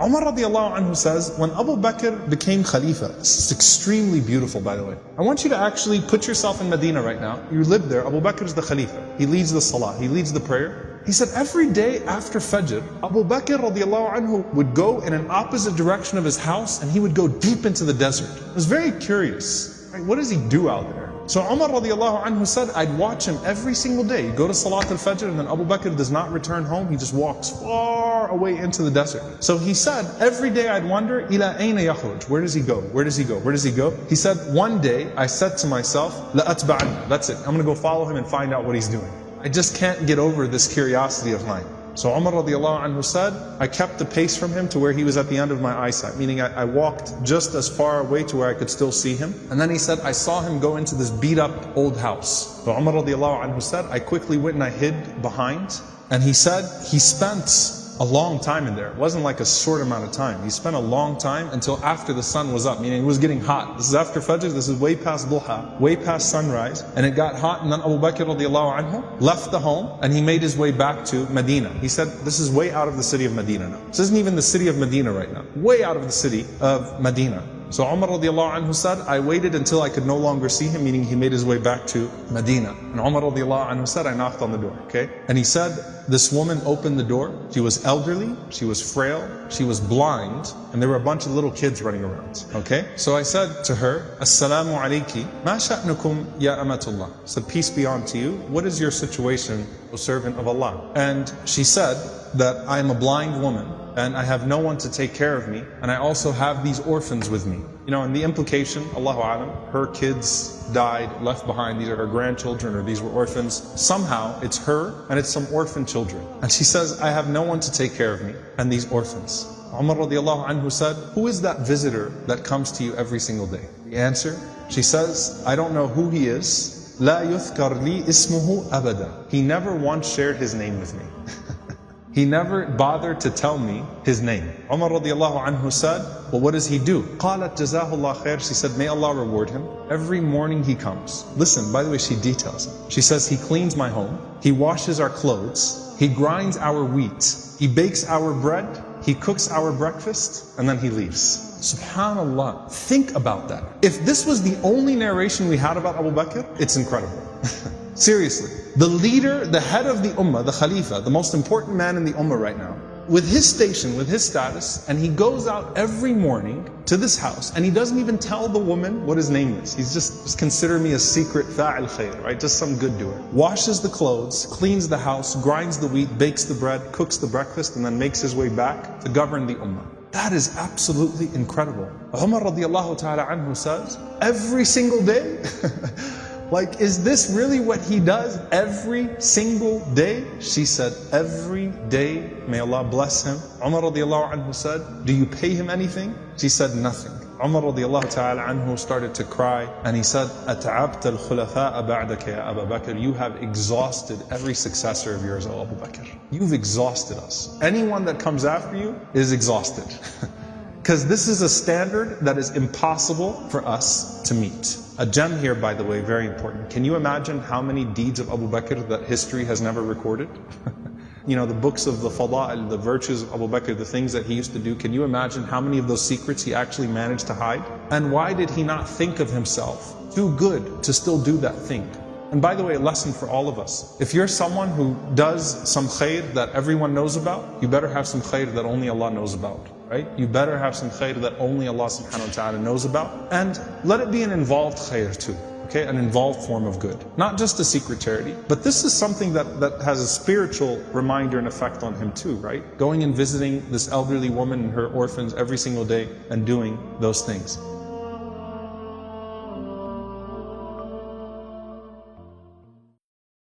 Umar radiallahu anhu says, when Abu Bakr became Khalifa, this is extremely beautiful by the way. I want you to actually put yourself in Medina right now. You live there, Abu Bakr is the Khalifa. He leads the Salah, he leads the prayer. He said every day after Fajr, Abu Bakr radiallahu anhu would go in an opposite direction of his house and he would go deep into the desert. I was very curious, right? What does he do out there? So Umar radiallahu anhu said, I'd watch him every single day. He'd go to Salat al-Fajr and then Abu Bakr does not return home. He just walks far away into the desert. So he said, every day I'd wonder, ila ayna yakhruj? Where does he go? Where does he go? Where does he go? He said, one day I said to myself, la atba'an. That's it. I'm going to go follow him and find out what he's doing. I just can't get over this curiosity of mine. So Umar radiallahu anhu said, I kept the pace from him to where he was at the end of my eyesight, meaning I walked just as far away to where I could still see him. And then he said, I saw him go into this beat up old house. So Umar radiallahu anhu said, I quickly went and I hid behind. And he said, he spent a long time in there. It wasn't like a short amount of time. He spent a long time until after the sun was up, meaning it was getting hot. This is after Fajr, this is way past Duha, way past sunrise. And it got hot and then Abu Bakr radiallahu anhu left the home and he made his way back to Medina. He said, this is way out of the city of Medina now. This isn't even the city of Medina right now. Way out of the city of Medina. So Umar radiallahu anhu said, I waited until I could no longer see him, meaning he made his way back to Medina. And Umar radiallahu anhu said, I knocked on the door, okay? And he said, this woman opened the door. She was elderly, she was frail, she was blind, and there were a bunch of little kids running around, okay? So I said to her, Assalamu alayki, ma sha'nukum ya amatullah. I said, peace be unto you. What is your situation, O servant of Allah? And she said that I am a blind woman, and I have no one to take care of me, and I also have these orphans with me. You know, and the implication, Allahu Alam, her kids died, left behind, these are her grandchildren, or these were orphans. Somehow, it's her, and it's some orphan children. And she says, I have no one to take care of me, and these orphans. Umar radiallahu anhu said, who is that visitor that comes to you every single day? The answer, she says, I don't know who he is. La yuthkar li ismuhu abada. He never once shared his name with me. He never bothered to tell me his name. Umar radiallahu anhu said, well, what does he do? قالت جزاه الله خير. She said, may Allah reward him. Every morning he comes. Listen, by the way, she details it. She says, he cleans my home. He washes our clothes. He grinds our wheat. He bakes our bread. He cooks our breakfast. And then he leaves. Subhanallah. Think about that. If this was the only narration we had about Abu Bakr, it's incredible. Seriously. The leader, the head of the ummah, the khalifa, the most important man in the ummah right now, with his station, with his status, and he goes out every morning to this house, and he doesn't even tell the woman what his name is. He's just consider me a secret fa'il khair, right? Just some good doer. Washes the clothes, cleans the house, grinds the wheat, bakes the bread, cooks the breakfast, and then makes his way back to govern the ummah. That is absolutely incredible. Umar radiallahu ta'ala anhu says, every single day, like, is this really what he does every single day? She said, every day, may Allah bless him. Umar radiallahu anhu said, do you pay him anything? She said, nothing. Umar radiallahu ta'ala anhu started to cry, and he said, أَتَعَبْتَ الْخُلَفَاءَ بَعْدَكَ يَا أَبَا بَكْرِ. You have exhausted every successor of yours, O Abu Bakr. You've exhausted us. Anyone that comes after you is exhausted. Because this is a standard that is impossible for us to meet. A gem here, by the way, very important. Can you imagine how many deeds of Abu Bakr that history has never recorded? You know, the books of the fada'il, the virtues of Abu Bakr, the things that he used to do. Can you imagine how many of those secrets he actually managed to hide? And why did he not think of himself too good to still do that thing? And by the way, a lesson for all of us. If you're someone who does some khair that everyone knows about, you better have some khair that only Allah knows about. Right? You better have some khair that only Allah subhanahu wa ta'ala knows about. And let it be an involved khair too. Okay? An involved form of good. Not just a secret charity. But this is something that has a spiritual reminder and effect on him too, right? Going and visiting this elderly woman and her orphans every single day and doing those things.